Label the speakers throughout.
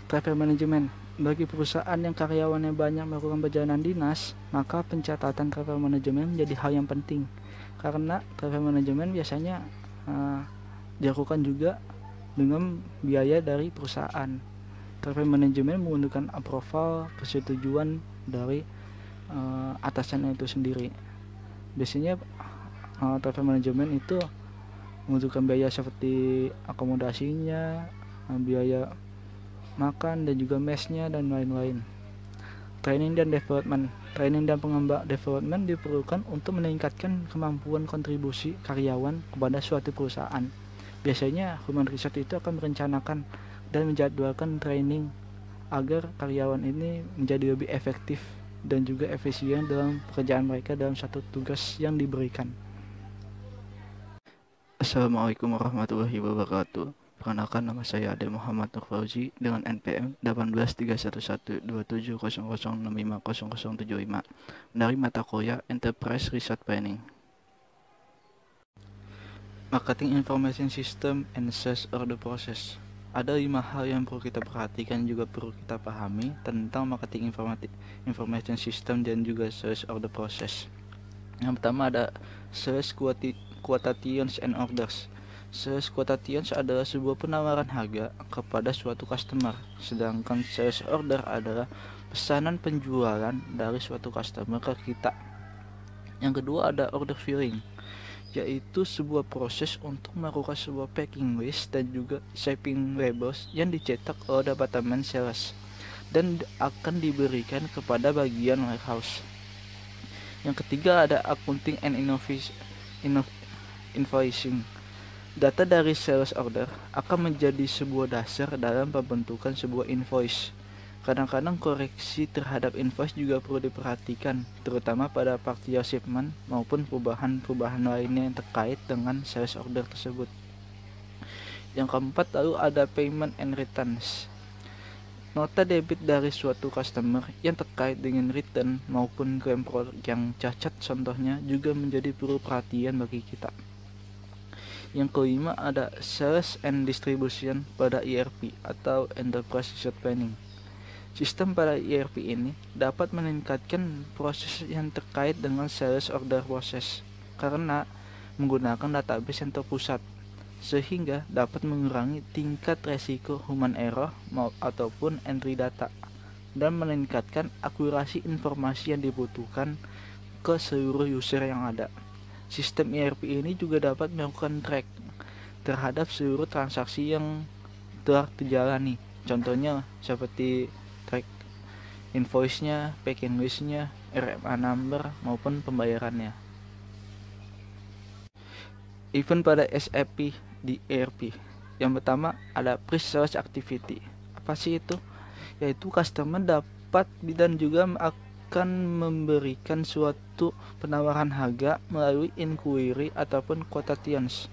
Speaker 1: Travel management. Bagi perusahaan yang karyawannya banyak melakukan perjalanan dinas, maka pencatatan travel management menjadi hal yang penting. Karena travel management biasanya dilakukan juga dengan biaya dari perusahaan. Travel management membutuhkan approval, persetujuan dari atasannya itu sendiri. Biasanya travel management itu membutuhkan biaya seperti akomodasinya, biaya makan dan juga mesnya dan lain-lain. Training dan development. Training dan pengembang development diperlukan untuk meningkatkan kemampuan kontribusi karyawan kepada suatu perusahaan. Biasanya human resource itu akan merencanakan dan menjadwalkan training agar karyawan ini menjadi lebih efektif dan juga efisien dalam pekerjaan mereka dalam satu tugas yang diberikan. Assalamualaikum warahmatullahi wabarakatuh. Perkenalkan, nama saya Ade Muhammad Nur Fauzi dengan NPM 183112700650075 dari mata kuliah Enterprise Resource Planning. Marketing Information System and Sales Order Process. Ada 5 hal yang perlu kita perhatikan juga perlu kita pahami tentang marketing information system dan juga sales order process. Yang pertama ada sales quotations and orders. Sales quotations adalah sebuah penawaran harga kepada suatu customer, sedangkan sales order adalah pesanan penjualan dari suatu customer ke kita. Yang kedua ada order filling, yaitu sebuah proses untuk melakukan sebuah packing list dan juga shipping labels yang dicetak oleh departemen sales dan akan diberikan kepada bagian warehouse. Yang ketiga ada accounting and invoicing. Data dari sales order akan menjadi sebuah dasar dalam pembentukan sebuah invoice. Kadang-kadang koreksi terhadap invoice juga perlu diperhatikan, terutama pada partial shipment maupun perubahan-perubahan lainnya yang terkait dengan sales order tersebut. Yang keempat lalu ada payment and returns. Nota debit dari suatu customer yang terkait dengan return maupun klaim produk yang cacat contohnya juga menjadi perlu perhatian bagi kita. Yang kelima ada sales and distribution pada ERP atau Enterprise Resource Planning. Sistem pada ERP ini dapat meningkatkan proses yang terkait dengan sales order process karena menggunakan database yang terpusat, sehingga dapat mengurangi tingkat resiko human error ataupun entry data dan meningkatkan akurasi informasi yang dibutuhkan ke seluruh user yang ada. Sistem ERP ini juga dapat melakukan track terhadap seluruh transaksi yang telah terjalani. Contohnya seperti track invoice-nya, packing list-nya, RMA number maupun pembayarannya. Event pada SAP di ERP. Yang pertama ada pre-sales activity. Apa sih itu? Yaitu customer dapat dan juga akan memberikan suatu penawaran harga melalui inquiry ataupun quotations.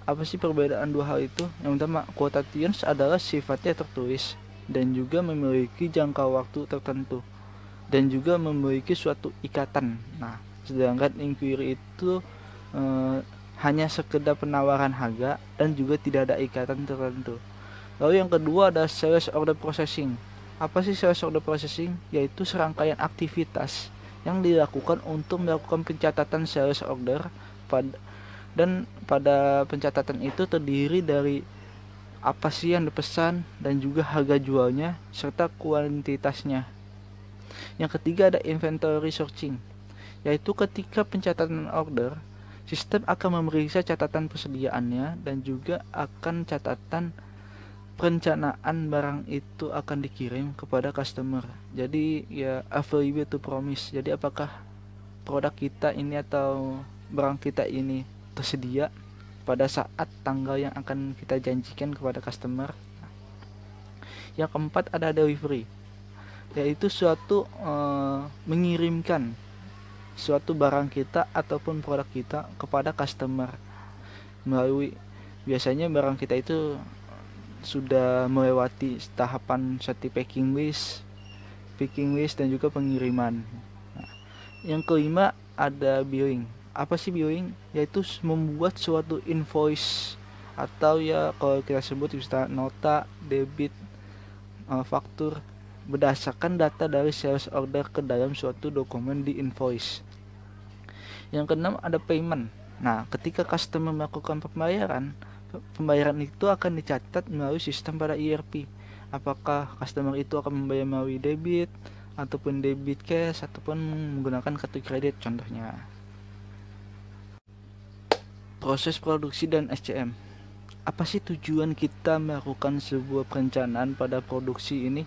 Speaker 1: Apa sih perbedaan dua hal itu? Yang pertama, quotations adalah sifatnya tertulis dan juga memiliki jangka waktu tertentu dan juga memiliki suatu ikatan. Nah, sedangkan inquiry itu hanya sekedar penawaran harga dan juga tidak ada ikatan tertentu. Lalu yang kedua ada sales order processing. Apa sih sales order processing? Yaitu serangkaian aktivitas yang dilakukan untuk melakukan pencatatan sales order dan pada pencatatan itu terdiri dari apa sih yang dipesan dan juga harga jualnya serta kuantitasnya. Yang ketiga ada inventory searching, yaitu ketika pencatatan order, sistem akan memeriksa catatan persediaannya dan juga akan catatan perencanaan barang itu akan dikirim kepada customer. Jadi ya available to promise. Jadi apakah produk kita ini atau barang kita ini tersedia pada saat tanggal yang akan kita janjikan kepada customer. Yang keempat ada delivery, yaitu suatu mengirimkan suatu barang kita ataupun produk kita kepada customer melalui biasanya barang kita itu sudah melewati tahapan seperti packing list dan juga pengiriman. Nah, yang kelima ada billing. Apa sih billing? Yaitu membuat suatu invoice atau ya kalau kita sebut bisa nota debit faktur berdasarkan data dari sales order ke dalam suatu dokumen di invoice. Yang keenam ada payment. Nah, ketika customer melakukan pembayaran itu akan dicatat melalui sistem pada ERP. Apakah customer itu akan membayar melalui debit ataupun debit cash ataupun menggunakan kartu kredit contohnya. Proses produksi dan SCM. Apa sih tujuan kita melakukan sebuah perencanaan pada produksi ini?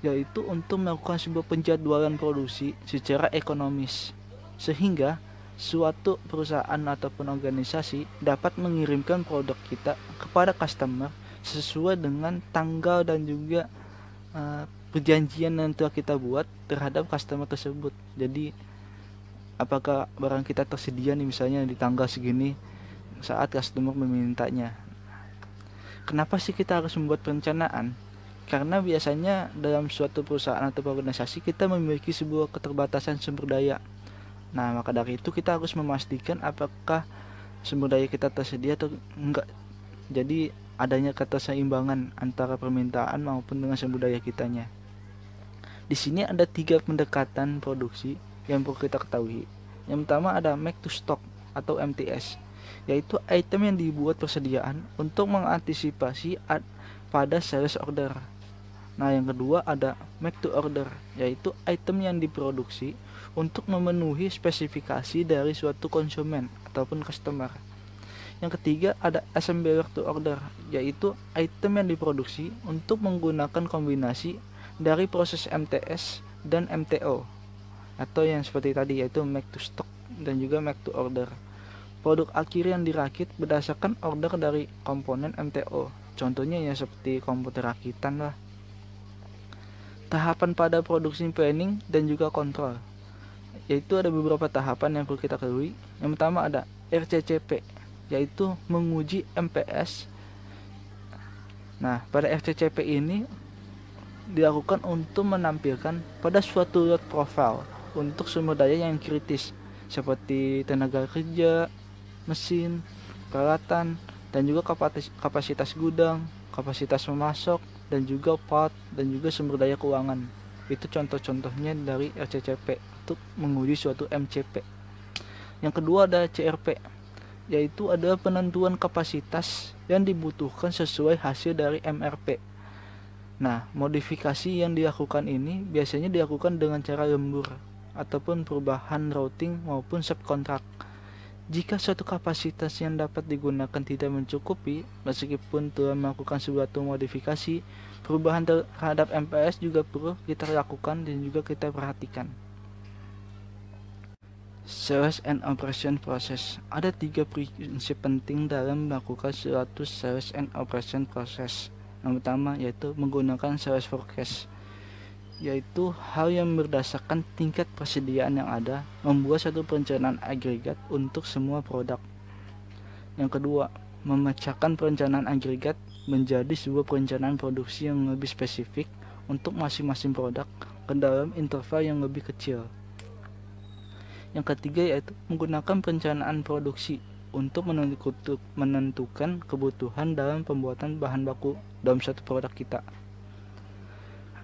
Speaker 1: Yaitu untuk melakukan sebuah penjadwalan produksi secara ekonomis, sehingga suatu perusahaan ataupun organisasi dapat mengirimkan produk kita kepada customer sesuai dengan tanggal dan juga perjanjian yang telah kita buat terhadap customer tersebut. Jadi apakah barang kita tersedia nih misalnya di tanggal segini saat customer memintanya. Kenapa sih kita harus membuat perencanaan? Karena biasanya dalam suatu perusahaan atau organisasi kita memiliki sebuah keterbatasan sumber daya. Nah, maka dari itu kita harus memastikan apakah sumber daya kita tersedia atau enggak. Jadi adanya keterseimbangan antara permintaan maupun dengan sumber daya kitanya. Di sini ada 3 pendekatan produksi yang perlu kita ketahui. Yang pertama ada make to stock atau MTS, yaitu item yang dibuat persediaan untuk mengantisipasi pada sales order. Nah, yang kedua ada make to order, yaitu item yang diproduksi untuk memenuhi spesifikasi dari suatu konsumen ataupun customer. Yang ketiga ada assembler to order, yaitu item yang diproduksi untuk menggunakan kombinasi dari proses MTS dan MTO, atau yang seperti tadi yaitu make to stock dan juga make to order. Produk akhir yang dirakit berdasarkan order dari komponen MTO, contohnya ya seperti komputer rakitan lah. Tahapan pada produksi planning dan juga kontrol, yaitu ada beberapa tahapan yang perlu kita ketahui. Yang pertama ada RCCP, yaitu menguji MPS. Nah, pada RCCP ini dilakukan untuk menampilkan pada suatu load profile untuk sumber daya yang kritis seperti tenaga kerja, mesin, peralatan, dan juga kapasitas gudang, kapasitas memasok, dan juga part, dan juga sumber daya keuangan. Itu contoh-contohnya dari RCCP untuk menguji suatu MCP. Yang kedua ada CRP, yaitu adalah penentuan kapasitas yang dibutuhkan sesuai hasil dari MRP. Nah, modifikasi yang dilakukan ini biasanya dilakukan dengan cara lembur ataupun perubahan routing maupun subkontrak. Jika suatu kapasitas yang dapat digunakan tidak mencukupi, meskipun telah melakukan suatu modifikasi, perubahan terhadap MPS juga perlu kita lakukan dan juga kita perhatikan. Sales and operation process. Ada 3 prinsip penting dalam melakukan suatu sales and operation process. Yang pertama yaitu menggunakan sales forecast, yaitu hal yang berdasarkan tingkat persediaan yang ada, membuat satu perencanaan agregat untuk semua produk. Yang kedua, memecahkan perencanaan agregat menjadi sebuah perencanaan produksi yang lebih spesifik untuk masing-masing produk ke dalam interval yang lebih kecil. Yang ketiga yaitu menggunakan perencanaan produksi untuk menentukan kebutuhan dalam pembuatan bahan baku dalam satu produk kita.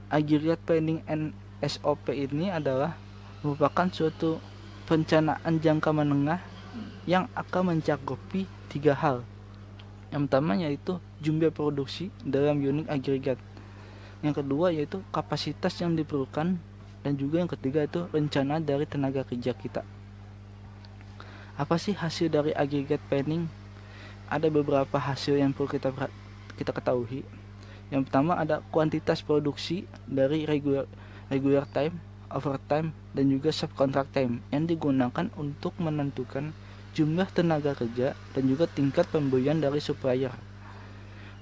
Speaker 1: Aggregate Planning and SOP ini adalah merupakan suatu perencanaan jangka menengah yang akan mencakupi 3 hal. Yang pertama yaitu jumlah produksi dalam unit agregat. Yang kedua yaitu kapasitas yang diperlukan, dan juga yang ketiga itu rencana dari tenaga kerja kita. Apa sih hasil dari aggregate planning? Ada beberapa hasil yang perlu kita ketahui. Yang pertama ada kuantitas produksi dari regular time, overtime, dan juga subcontract time yang digunakan untuk menentukan jumlah tenaga kerja dan juga tingkat pembelian dari supplier.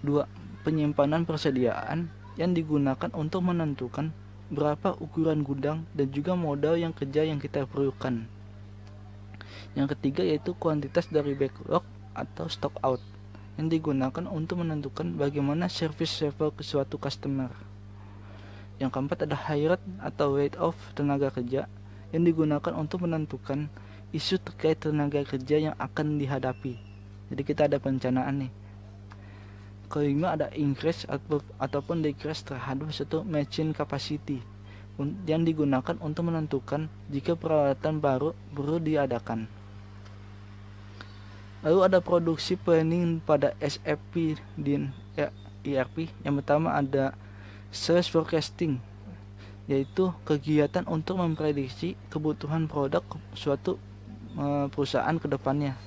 Speaker 1: 2. Penyimpanan persediaan yang digunakan untuk menentukan berapa ukuran gudang dan juga modal yang kerja yang kita perlukan. Yang ketiga yaitu kuantitas dari backlog atau stock out yang digunakan untuk menentukan bagaimana service level ke suatu customer. Yang keempat ada hire atau rate of tenaga kerja yang digunakan untuk menentukan isu terkait tenaga kerja yang akan dihadapi. Jadi kita ada perencanaan nih. kelima ada increase ataupun decrease terhadap suatu machine capacity yang digunakan untuk menentukan jika peralatan baru perlu diadakan. Lalu ada produksi planning pada SAP di ERP. Yang pertama ada sales forecasting, yaitu kegiatan untuk memprediksi kebutuhan produk suatu perusahaan ke depannya.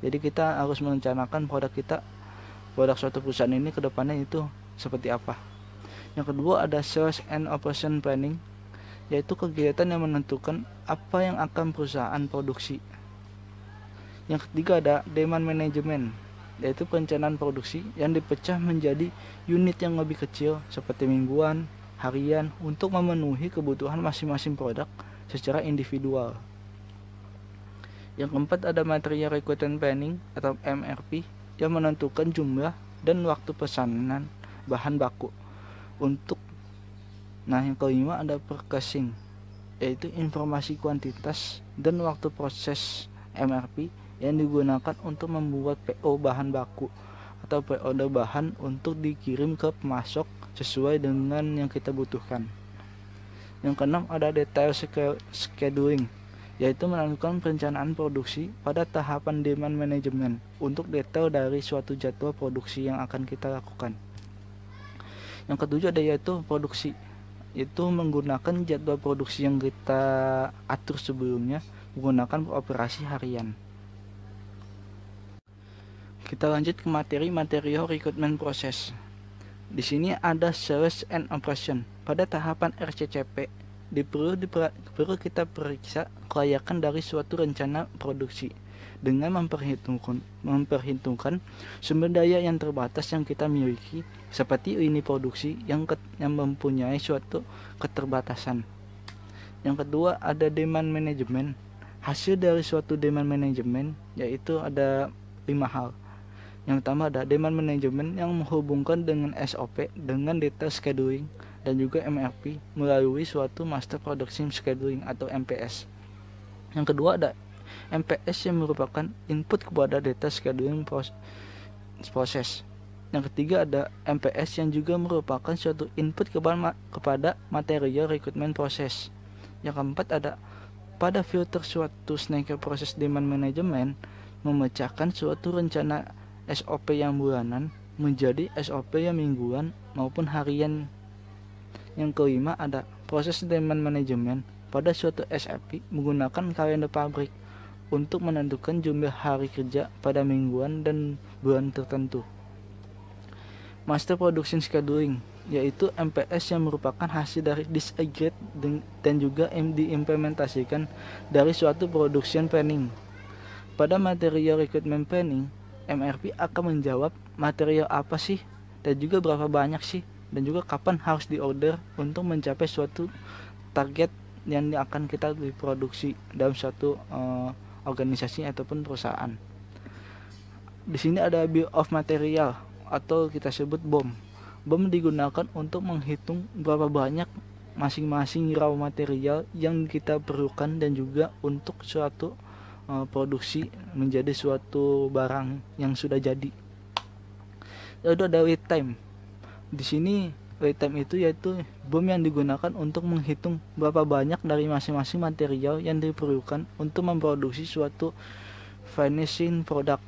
Speaker 1: Jadi kita harus merencanakan produk suatu perusahaan ini ke depannya itu seperti apa. Yang kedua ada sales and operation planning, yaitu kegiatan yang menentukan apa yang akan perusahaan produksi. Yang ketiga ada demand management, yaitu perencanaan produksi yang dipecah menjadi unit yang lebih kecil seperti mingguan, harian untuk memenuhi kebutuhan masing-masing produk secara individual. Yang keempat ada material requirement planning atau MRP yang menentukan jumlah dan waktu pesanan bahan baku untuk. Yang kelima ada purchasing, yaitu informasi kuantitas dan waktu proses MRP yang digunakan untuk membuat PO bahan baku atau pre-order bahan untuk dikirim ke pemasok sesuai dengan yang kita butuhkan. Yang keenam ada detail scheduling, yaitu melakukan perencanaan produksi pada tahapan demand management untuk detail dari suatu jadwal produksi yang akan kita lakukan. Yang ketujuh ada yaitu produksi, yaitu menggunakan jadwal produksi yang kita atur sebelumnya menggunakan operasi harian. Kita lanjut ke material recruitment process. Di sini ada sales and operation. Pada tahapan RCCP perlu kita periksa kelayakan dari suatu rencana produksi dengan memperhitungkan sumber daya yang terbatas yang kita miliki, seperti lini produksi yang mempunyai suatu keterbatasan. Yang kedua ada demand management. Hasil dari suatu demand management yaitu ada 5 hal. Yang pertama ada demand management yang menghubungkan dengan SOP dengan detail scheduling dan juga MRP melalui suatu master production scheduling atau MPS. Yang kedua ada MPS yang merupakan input kepada data scheduling proses. Yang ketiga ada MPS yang juga merupakan suatu input kepada material recruitment process. Yang keempat ada pada filter suatu sneaker proses demand management memecahkan suatu rencana SOP yang bulanan menjadi SOP yang mingguan maupun harian. Yang kelima ada proses demand management pada suatu SAP menggunakan kalender pabrik untuk menentukan jumlah hari kerja pada mingguan dan bulan tertentu. Master Production Scheduling, yaitu MPS yang merupakan hasil dari disaggregate dan juga diimplementasikan dari suatu production planning. Pada material recruitment planning, MRP akan menjawab material apa sih dan juga berapa banyak sih dan juga kapan harus diorder untuk mencapai suatu target yang akan kita diproduksi dalam suatu organisasi ataupun perusahaan. Di sini ada bill of material atau kita sebut BOM. BOM digunakan untuk menghitung berapa banyak masing-masing raw material yang kita perlukan dan juga untuk suatu produksi menjadi suatu barang yang sudah jadi. Lalu ada lead time. Di sini lead time itu yaitu BOM yang digunakan untuk menghitung berapa banyak dari masing-masing material yang diperlukan untuk memproduksi suatu finishing product.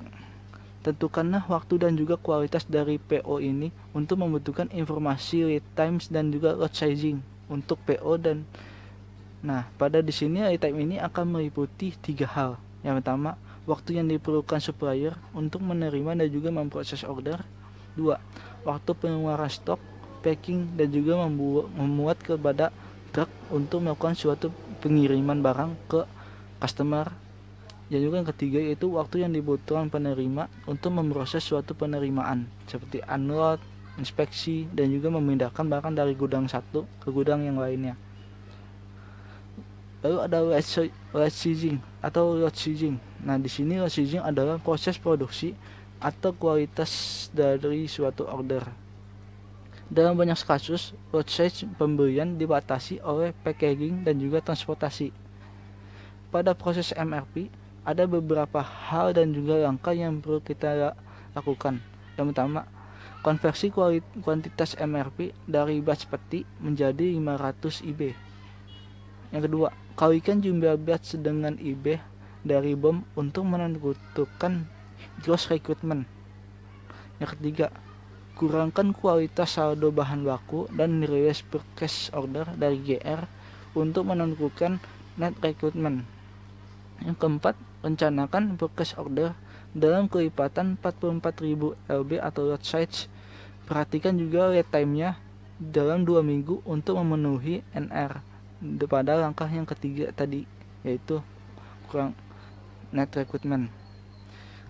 Speaker 1: Tentukanlah waktu dan juga kualitas dari PO ini untuk membutuhkan informasi lead times dan juga lot sizing untuk PO dan pada di sini lead time ini akan meliputi 3 hal. Yang pertama, waktu yang diperlukan supplier untuk menerima dan juga memproses order. 2. Waktu pengeluaran stok, packing dan juga memuat kepada truk untuk melakukan suatu pengiriman barang ke customer. Dan juga yang ketiga yaitu waktu yang dibutuhkan penerima untuk memproses suatu penerimaan seperti unload, inspeksi dan juga memindahkan barang dari gudang satu ke gudang yang lainnya. Lalu ada lot sizing atau lot sizing. Di sini lot sizing adalah proses produksi atau kualitas dari suatu order. Dalam banyak kasus, lot size pembelian dibatasi oleh packaging dan juga transportasi. Pada proses MRP, ada beberapa hal dan juga langkah yang perlu kita lakukan. Yang pertama, Konversi kuantitas MRP dari batch peti menjadi 500 IB. Yang kedua, kalikan jumlah batch dengan IB dari BOM untuk menentukan gross recruitment. Yang ketiga, kurangkan kualitas saldo bahan baku dan release purchase order dari GR untuk menentukan net recruitment. Yang keempat, rencanakan purchase order dalam kelipatan 44.000 LB atau lot size. Perhatikan juga lead time-nya dalam 2 minggu untuk memenuhi NR. Pada langkah yang ketiga tadi, yaitu kurang net recruitment.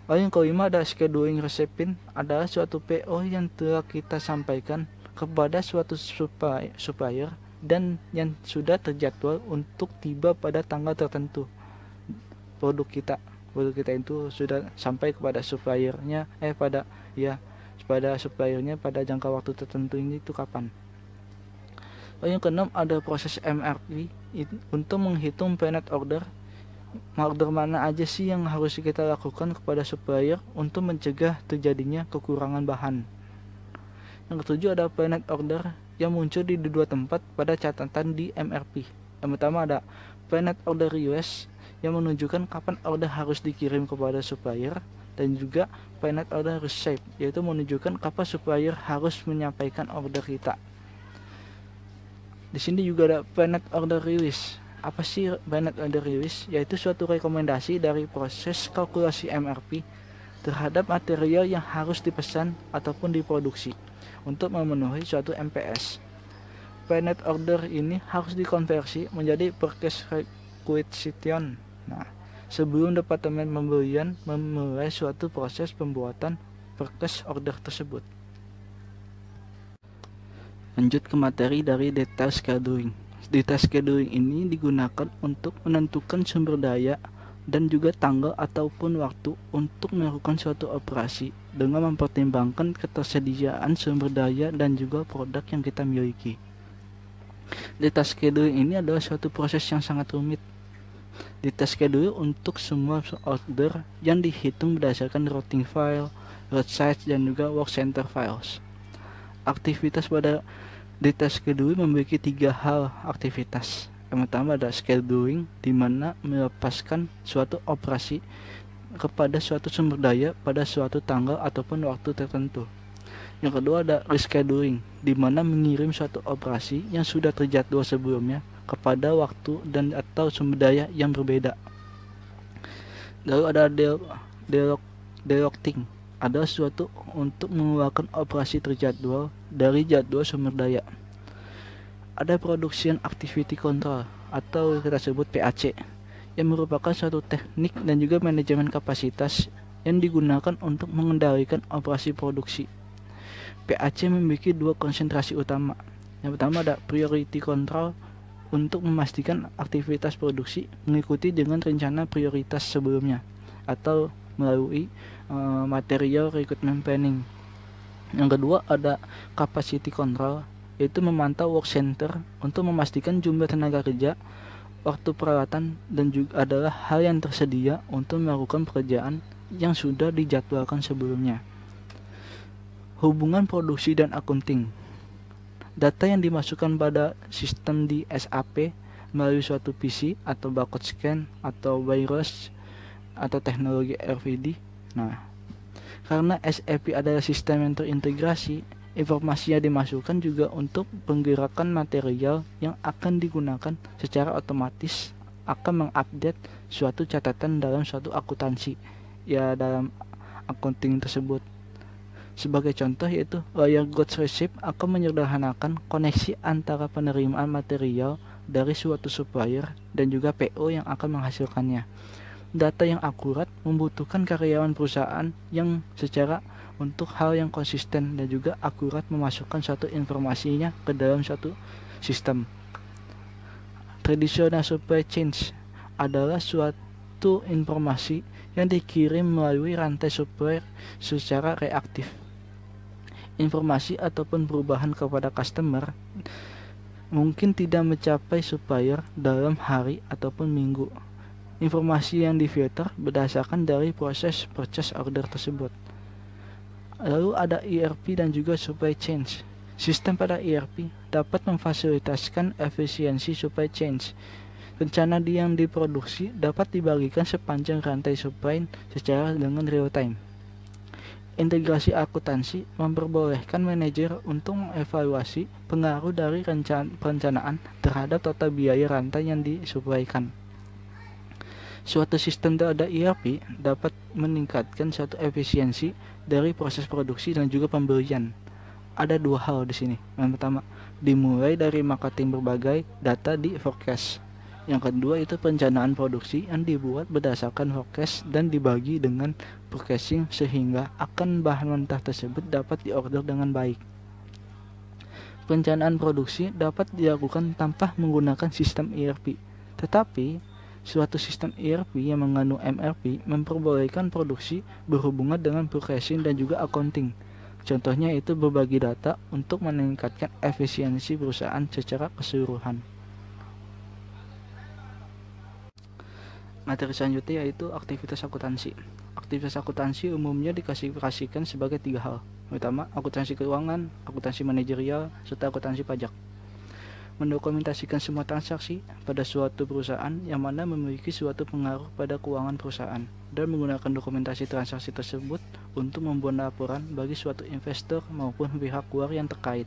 Speaker 1: Lalu yang kelima ada scheduling recipient, adalah suatu PO yang telah kita sampaikan kepada suatu supplier dan yang sudah terjadwal untuk tiba pada tanggal tertentu. Produk kita itu sudah sampai kepada suppliernya pada suppliernya pada jangka waktu tertentu. Ini itu kapan? Lalu yang keenam ada proses MRP untuk menghitung PNET order mana aja sih yang harus kita lakukan kepada supplier untuk mencegah terjadinya kekurangan bahan. Yang ketujuh ada PNET order yang muncul di dua tempat pada catatan di MRP. Yang pertama ada PNET order request yang menunjukkan kapan order harus dikirim kepada supplier, dan juga PNET order receipt yaitu menunjukkan kapan supplier harus menyampaikan order kita. Di sini juga ada PNET order release. Apa sih PNET order release? Yaitu suatu rekomendasi dari proses kalkulasi MRP terhadap material yang harus dipesan ataupun diproduksi untuk memenuhi suatu MPS. PNET order ini harus dikonversi menjadi purchase requisition. Nah, sebelum departemen pembelian memulai suatu proses pembuatan purchase order tersebut. Lanjut ke materi dari detail scheduling. Detail scheduling ini digunakan untuk menentukan sumber daya dan juga tanggal ataupun waktu untuk melakukan suatu operasi dengan mempertimbangkan ketersediaan sumber daya dan juga produk yang kita miliki. Detail scheduling ini adalah suatu proses yang sangat rumit. Detail scheduling untuk semua order yang dihitung berdasarkan routing file, route size, dan juga work center files. Aktivitas pada detail scheduling memiliki 3 hal aktivitas. Yang pertama ada scheduling, di mana melepaskan suatu operasi kepada suatu sumber daya pada suatu tanggal ataupun waktu tertentu. Yang kedua ada rescheduling, di mana mengirim suatu operasi yang sudah terjadwal sebelumnya kepada waktu dan atau sumber daya yang berbeda. Lalu ada deloading, adalah suatu untuk mengeluarkan operasi terjadwal dari jadwal sumber daya. Ada production activity control atau kita sebut PAC, yang merupakan suatu teknik dan juga manajemen kapasitas yang digunakan untuk mengendalikan operasi produksi. PAC memiliki 2 konsentrasi utama. Yang pertama ada priority control, untuk memastikan aktivitas produksi mengikuti dengan rencana prioritas sebelumnya atau melalui material recruitment planning. Yang kedua ada capacity control, yaitu memantau work center untuk memastikan jumlah tenaga kerja, waktu perawatan, dan juga adalah hal yang tersedia untuk melakukan pekerjaan yang sudah dijadwalkan sebelumnya. Hubungan produksi dan accounting. Data yang dimasukkan pada sistem di SAP melalui suatu PC atau barcode scan atau virus atau teknologi RFID. Nah, karena SAP adalah sistem yang terintegrasi, informasi yang dimasukkan juga untuk penggerakan material yang akan digunakan secara otomatis akan mengupdate suatu catatan dalam suatu akuntansi, dalam accounting tersebut. Sebagai contoh yaitu Wire Goods Receipt akan menyederhanakan koneksi antara penerimaan material dari suatu supplier dan juga PO yang akan menghasilkannya. Data yang akurat membutuhkan karyawan perusahaan yang secara untuk hal yang konsisten dan juga akurat memasukkan suatu informasinya ke dalam suatu sistem. Traditional supply chain adalah suatu informasi yang dikirim melalui rantai supplier secara reaktif. Informasi ataupun perubahan kepada customer mungkin tidak mencapai supplier dalam hari ataupun minggu. Informasi yang difilter berdasarkan dari proses purchase order tersebut. Lalu ada ERP dan juga supply chain. Sistem pada ERP dapat memfasilitasikan efisiensi supply chain. Rencana yang diproduksi dapat dibagikan sepanjang rantai supply secara dengan real time. Integrasi akuntansi memperbolehkan manajer untuk mengevaluasi pengaruh dari perencanaan terhadap total biaya rantai yang disuplaikan. Suatu sistem pada ERP dapat meningkatkan suatu efisiensi dari proses produksi dan juga pembelian. Ada dua hal di sini. Yang pertama, dimulai dari marketing berbagai data di forecast. Yang kedua itu perencanaan produksi yang dibuat berdasarkan forecast dan dibagi dengan forecasting sehingga akan bahan mentah tersebut dapat diorder dengan baik. Perencanaan produksi dapat dilakukan tanpa menggunakan sistem ERP, tetapi suatu sistem ERP yang mengandung MRP memperbolehkan produksi berhubungan dengan forecasting dan juga accounting. Contohnya itu berbagi data untuk meningkatkan efisiensi perusahaan secara keseluruhan. Materi selanjutnya yaitu aktivitas akuntansi. Aktivitas akuntansi umumnya diklasifikasikan sebagai 3 hal. Pertama, akuntansi keuangan, akuntansi manajerial, serta akuntansi pajak. Mendokumentasikan semua transaksi pada suatu perusahaan yang mana memiliki suatu pengaruh pada keuangan perusahaan dan menggunakan dokumentasi transaksi tersebut untuk membuat laporan bagi suatu investor maupun pihak luar yang terkait.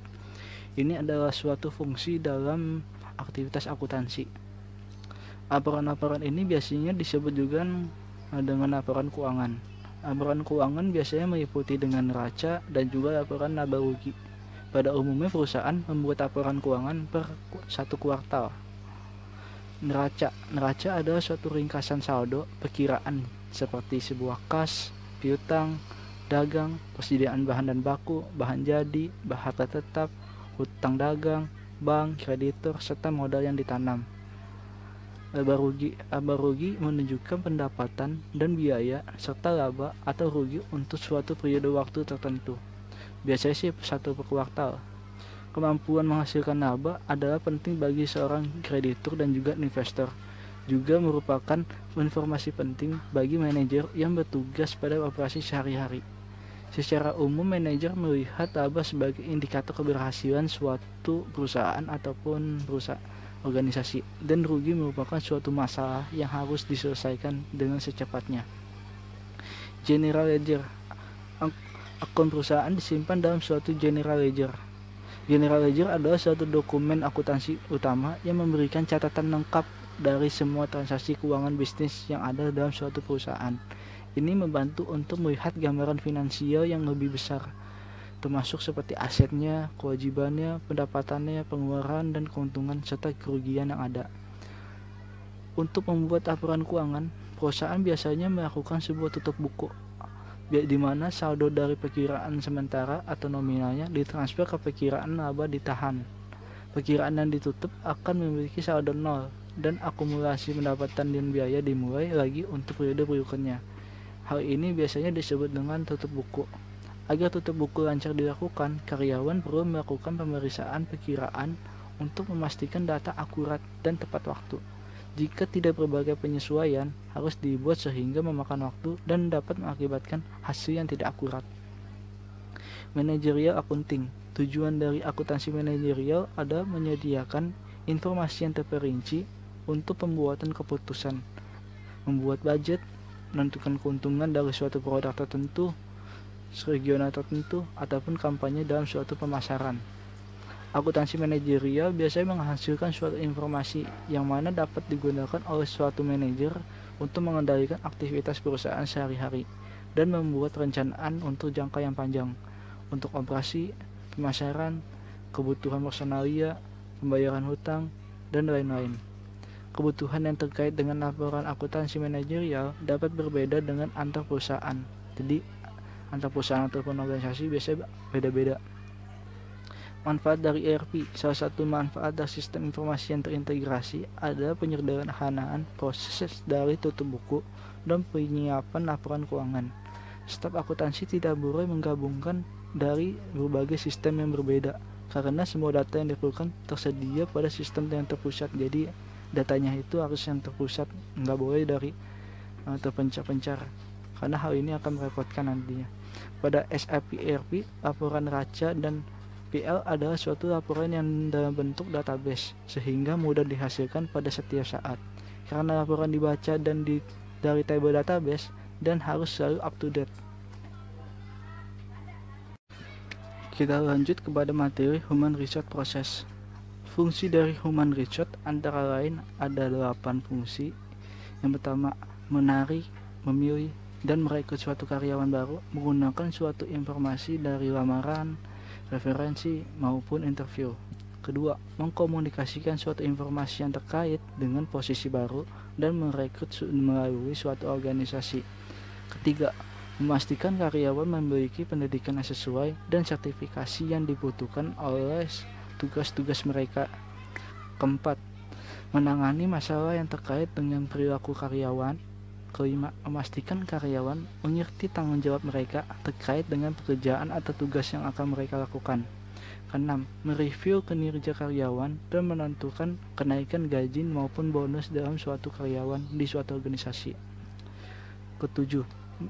Speaker 1: Ini adalah suatu fungsi dalam aktivitas akuntansi. Laporan-laporan ini biasanya disebut juga dengan laporan keuangan. Laporan keuangan biasanya meliputi dengan neraca dan juga laporan laba rugi. Pada umumnya perusahaan membuat laporan keuangan per 1 kuartal. Neraca adalah suatu ringkasan saldo perkiraan seperti sebuah kas, piutang, dagang, persediaan bahan dan baku, bahan jadi, harta tetap, hutang dagang, bank, kreditur, serta modal yang ditanam. Laba rugi menunjukkan pendapatan dan biaya serta laba atau rugi untuk suatu periode waktu tertentu. Biasanya sih 1 per kuartal. Kemampuan menghasilkan laba adalah penting bagi seorang kreditur dan juga investor. Juga merupakan informasi penting bagi manajer yang bertugas pada operasi sehari-hari. Secara umum manajer melihat laba sebagai indikator keberhasilan suatu perusahaan ataupun organisasi, dan rugi merupakan suatu masalah yang harus diselesaikan dengan secepatnya. General ledger. Akun perusahaan disimpan dalam suatu general ledger. General ledger adalah suatu dokumen akuntansi utama yang memberikan catatan lengkap dari semua transaksi keuangan bisnis yang ada dalam suatu perusahaan. Ini membantu untuk melihat gambaran finansial yang lebih besar, termasuk seperti asetnya, kewajibannya, pendapatannya, pengeluaran, dan keuntungan, serta kerugian yang ada. Untuk membuat laporan keuangan, perusahaan biasanya melakukan sebuah tutup buku, di mana saldo dari perkiraan sementara atau nominalnya ditransfer ke perkiraan laba ditahan. Perkiraan yang ditutup akan memiliki saldo nol, dan akumulasi pendapatan dan biaya dimulai lagi untuk periode berikutnya. Hal ini biasanya disebut dengan tutup buku. Agar tutup buku lancar dilakukan, karyawan perlu melakukan pemeriksaan perkiraan untuk memastikan data akurat dan tepat waktu. Jika tidak, berbagai penyesuaian harus dibuat sehingga memakan waktu dan dapat mengakibatkan hasil yang tidak akurat. Managerial accounting. Tujuan dari akuntansi manajerial adalah menyediakan informasi yang terperinci untuk pembuatan keputusan, membuat budget, menentukan keuntungan dari suatu produk tertentu, regional tertentu, ataupun kampanye dalam suatu pemasaran. Akuntansi manajerial biasanya menghasilkan suatu informasi yang mana dapat digunakan oleh suatu manajer untuk mengendalikan aktivitas perusahaan sehari-hari dan membuat perencanaan untuk jangka yang panjang untuk operasi, pemasaran, kebutuhan personalia, pembayaran hutang, dan lain-lain. Kebutuhan yang terkait dengan laporan akuntansi manajerial dapat berbeda dengan antar perusahaan. Jadi antar perusahaan ataupun organisasi biasanya beda-beda. Manfaat dari ERP. Salah satu manfaat dari sistem informasi yang terintegrasi adalah penyederhanaan proses dari tutup buku dan penyiapan laporan keuangan. Staf akuntansi tidak boleh menggabungkan dari berbagai sistem yang berbeda karena semua data yang diperlukan tersedia pada sistem yang terpusat. Jadi datanya itu harus yang terpusat, nggak boleh dari terpencar-pencar, karena hal ini akan merepotkan nantinya. Pada SAP ERP, laporan raca dan PL adalah suatu laporan yang dalam bentuk database, sehingga mudah dihasilkan pada setiap saat. Karena laporan dibaca dan dari table database dan harus selalu up to date. Kita lanjut kepada materi Human Resource Process. Fungsi dari Human Resource antara lain ada 8 fungsi. Yang pertama, menarik, memilih, dan merekrut suatu karyawan baru menggunakan suatu informasi dari lamaran, referensi, maupun interview. Kedua, mengkomunikasikan suatu informasi yang terkait dengan posisi baru dan merekrut melalui suatu organisasi. Ketiga, memastikan karyawan memiliki pendidikan yang sesuai dan sertifikasi yang dibutuhkan oleh tugas-tugas mereka. Keempat, menangani masalah yang terkait dengan perilaku karyawan. Kelima, memastikan karyawan mengerti tanggung jawab mereka terkait dengan pekerjaan atau tugas yang akan mereka lakukan. Keenam, mereview kinerja karyawan dan menentukan kenaikan gaji maupun bonus dalam suatu karyawan di suatu organisasi. Ketujuh,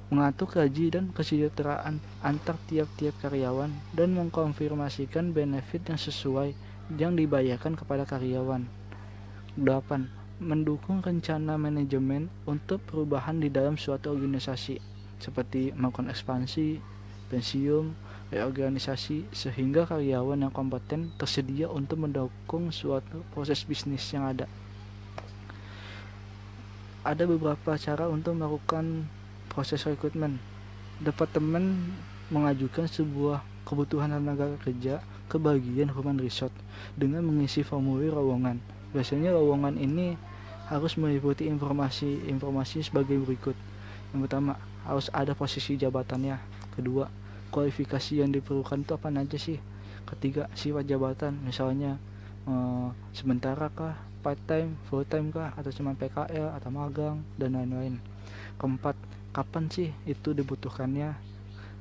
Speaker 1: mengatur gaji dan kesejahteraan antar tiap-tiap karyawan dan mengkonfirmasikan benefit yang sesuai yang dibayarkan kepada karyawan. 8. Mendukung rencana manajemen untuk perubahan di dalam suatu organisasi, seperti melakukan ekspansi, pensiun, reorganisasi, sehingga karyawan yang kompeten tersedia untuk mendukung suatu proses bisnis yang ada. Ada beberapa cara untuk melakukan proses rekrutmen. Departemen mengajukan sebuah kebutuhan tenaga kerja ke bagian Human Resource dengan mengisi formulir lowongan. Biasanya lowongan ini harus meliputi informasi sebagai berikut. Yang pertama, harus ada posisi jabatannya. Kedua, kualifikasi yang diperlukan itu apa aja sih. Ketiga, sifat jabatan, misalnya sementara kah, part time, full time kah, atau cuma PKL atau magang, dan lain-lain. Keempat, kapan sih itu dibutuhkannya.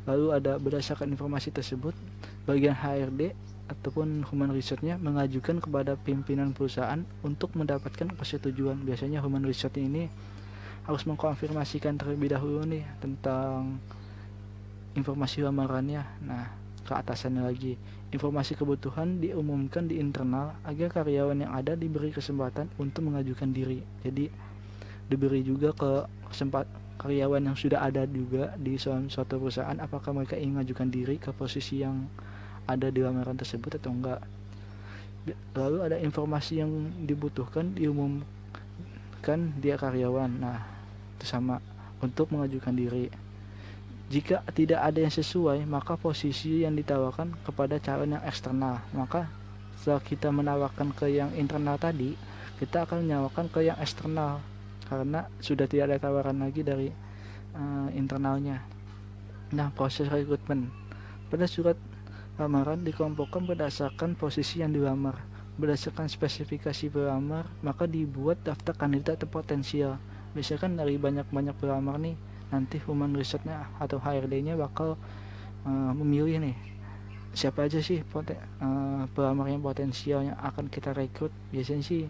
Speaker 1: Lalu ada berdasarkan informasi tersebut, bagian HRD ataupun Human Resource-nya mengajukan kepada pimpinan perusahaan untuk mendapatkan persetujuan. Biasanya Human Resource ini harus mengkonfirmasikan terlebih dahulu nih tentang informasi lamarannya. Nah, ke atasannya lagi, informasi kebutuhan diumumkan di internal agar karyawan yang ada diberi kesempatan untuk mengajukan diri. Jadi diberi juga ke karyawan yang sudah ada juga di suatu perusahaan, apakah mereka ingin mengajukan diri ke posisi yang ada di lamaran tersebut atau enggak. Lalu ada informasi yang dibutuhkan diumumkan dia karyawan. Nah, itu sama untuk mengajukan diri. Jika tidak ada yang sesuai, maka posisi yang ditawarkan kepada calon yang eksternal. Maka setelah kita menawarkan ke yang internal tadi, kita akan menawarkan ke yang eksternal karena sudah tidak ada tawaran lagi dari internalnya. Nah, proses rekrutmen pada surat lamaran dikelompokkan berdasarkan posisi yang dilamar. Berdasarkan spesifikasi pelamar, maka dibuat daftar kandidat potensial. Misalkan dari banyak-banyak pelamar nih, nanti Human Resource-nya atau HRD-nya bakal memilih nih siapa aja sih pelamar yang potensial yang akan kita rekrut. Biasanya sih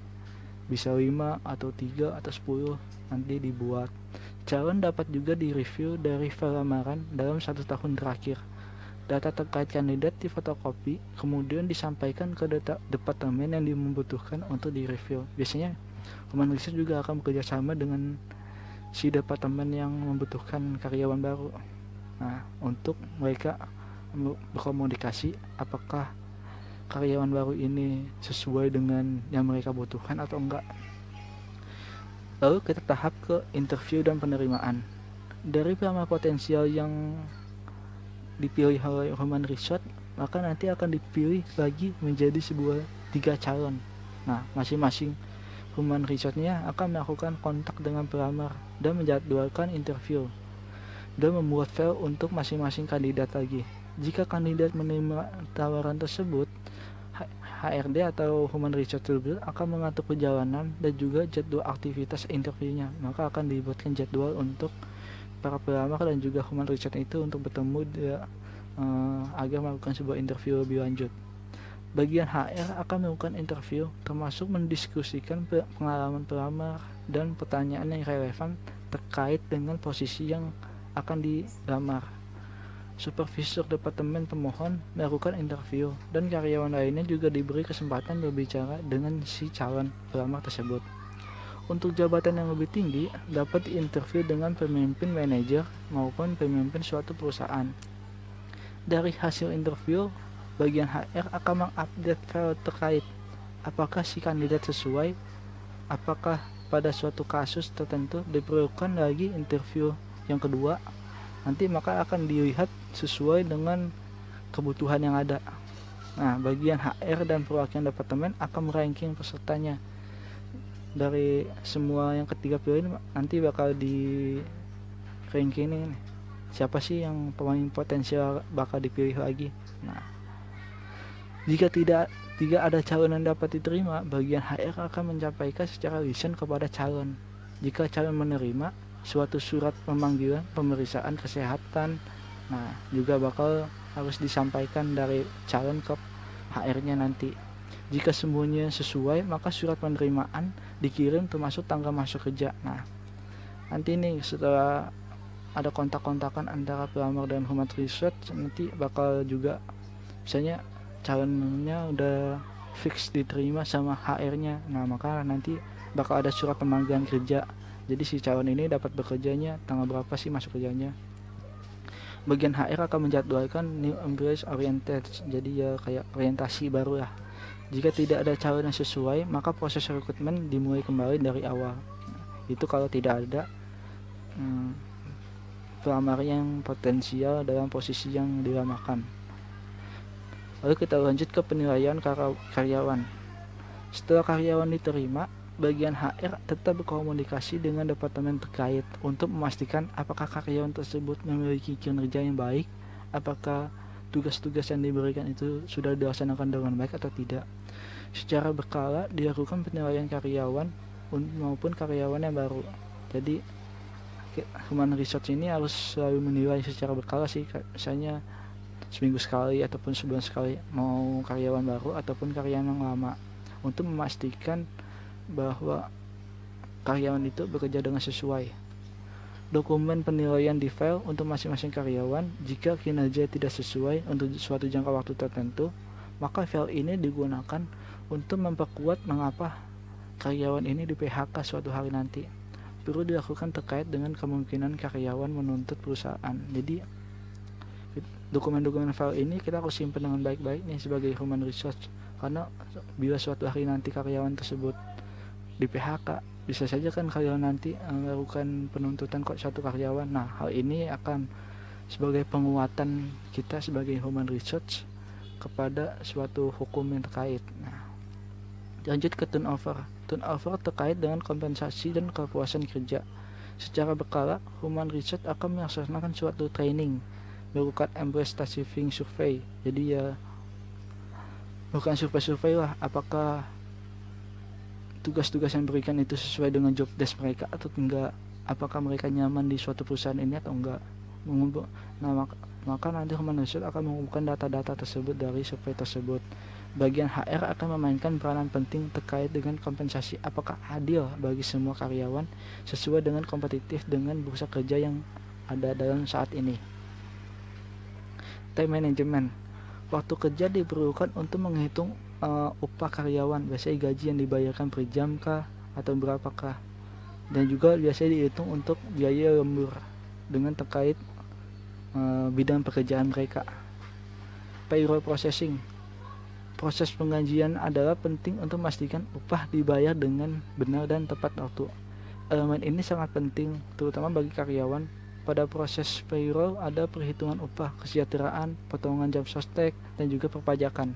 Speaker 1: bisa 5 atau 3 atau 10 nanti dibuat. Calon dapat juga direview dari lamaran dalam 1 tahun terakhir. Data terkait kandidat difotokopi, kemudian disampaikan ke departemen yang membutuhkan untuk direview. Biasanya Human Resource juga akan bekerja sama dengan si departemen yang membutuhkan karyawan baru. Nah, untuk mereka berkomunikasi apakah karyawan baru ini sesuai dengan yang mereka butuhkan atau enggak. Lalu kita tahap ke interview dan penerimaan. Dari pelamar potensial yang dipilih oleh Human Resource, maka nanti akan dipilih lagi menjadi 3 calon. Nah, masing-masing Human Resource-nya akan melakukan kontak dengan pelamar dan menjadwalkan interview dan membuat file untuk masing-masing kandidat lagi. Jika kandidat menerima tawaran tersebut, HRD atau Human Resource akan mengatur perjalanan dan juga jadwal aktivitas interviewnya. Maka akan dibuatkan jadwal untuk para pelamar dan juga Human Resource itu untuk bertemu agar melakukan sebuah interview lebih lanjut. Bagian HR akan melakukan interview termasuk mendiskusikan pengalaman pelamar dan pertanyaan yang relevan terkait dengan posisi yang akan dilamar. supervisor departemen pemohon melakukan interview, dan karyawan lainnya juga diberi kesempatan berbicara dengan si calon pelamar tersebut. Untuk jabatan yang lebih tinggi, dapat diinterview dengan pemimpin manajer maupun pemimpin suatu perusahaan. Dari hasil interview, bagian HR akan mengupdate file terkait apakah si kandidat sesuai, apakah pada suatu kasus tertentu diperlukan lagi interview yang kedua. Nanti maka akan dilihat sesuai dengan kebutuhan yang ada. Nah, bagian HR dan perwakilan departemen akan meranking pesertanya. Dari semua yang ketiga pilihan nanti bakal di ranking ini, siapa sih yang pemain potensial bakal dipilih lagi. Nah, jika tidak ada calon yang dapat diterima, bagian HR akan menyampaikan secara lisan kepada calon. Jika calon menerima, suatu surat pemanggilan pemeriksaan kesehatan, nah juga bakal harus disampaikan dari calon ke HR-nya nanti. Jika semuanya sesuai, maka surat penerimaan dikirim termasuk tanggal masuk kerja. Nah, nanti nih setelah ada kontak-kontakan antara pelamar dan human research, nanti bakal juga misalnya calonnya udah fix diterima sama HR-nya. Nah, maka nanti bakal ada surat pemanggilan kerja. Jadi si calon ini dapat bekerjanya tanggal berapa sih masuk kerjanya. Bagian HR akan menjadwalkan new employees oriented, jadi ya kayak orientasi baru lah. Jika tidak ada calon yang sesuai, maka proses rekrutmen dimulai kembali dari awal. Itu kalau tidak ada pelamar yang potensial dalam posisi yang dilamar. Lalu kita lanjut ke penilaian karyawan. Setelah karyawan diterima, bagian HR tetap berkomunikasi dengan departemen terkait untuk memastikan apakah karyawan tersebut memiliki kinerja yang baik, apakah tugas-tugas yang diberikan itu sudah dilaksanakan dengan baik atau tidak. Secara berkala dilakukan penilaian karyawan maupun karyawan yang baru. Jadi human research ini harus selalu menilai secara berkala sih, misalnya seminggu sekali ataupun sebulan sekali, mau karyawan baru ataupun karyawan yang lama, untuk memastikan bahwa karyawan itu bekerja dengan sesuai. Dokumen penilaian di file untuk masing-masing karyawan. Jika kinerja tidak sesuai untuk suatu jangka waktu tertentu, maka file ini digunakan untuk memperkuat mengapa karyawan ini di PHK suatu hari nanti. Perlu dilakukan terkait dengan kemungkinan karyawan menuntut perusahaan. Jadi dokumen-dokumen file ini kita harus simpan dengan baik-baik nih sebagai human research, karena bila suatu hari nanti karyawan tersebut di PHK, bisa saja kan karyawan nanti melakukan penuntutan kok satu karyawan. Nah, hal ini akan sebagai penguatan kita sebagai human research kepada suatu hukum yang terkait. Nah, lanjut ke turnover terkait dengan kompensasi dan kepuasan kerja. Secara berkala, human research akan melaksanakan suatu training, melakukan employee staffing survey. Jadi ya bukan survei lah, apakah tugas-tugas yang diberikan itu sesuai dengan job desk mereka atau enggak, apakah mereka nyaman di suatu perusahaan ini atau enggak. Nah, maka nanti human research akan mengumpulkan data-data tersebut dari survei tersebut. Bagian HR akan memainkan peranan penting terkait dengan kompensasi, apakah adil bagi semua karyawan sesuai dengan kompetitif dengan bursa kerja yang ada dalam saat ini. Time management, waktu kerja diperlukan untuk menghitung upah karyawan, biasanya gaji yang dibayarkan per jam kah atau berapakah, dan juga biasanya dihitung untuk biaya lembur dengan terkait bidang pekerjaan mereka. Payroll processing, proses penggajian adalah penting untuk memastikan upah dibayar dengan benar dan tepat waktu. Elemen ini sangat penting terutama bagi karyawan. Pada proses payroll ada perhitungan upah, kesejahteraan, potongan jam sostek, dan juga perpajakan.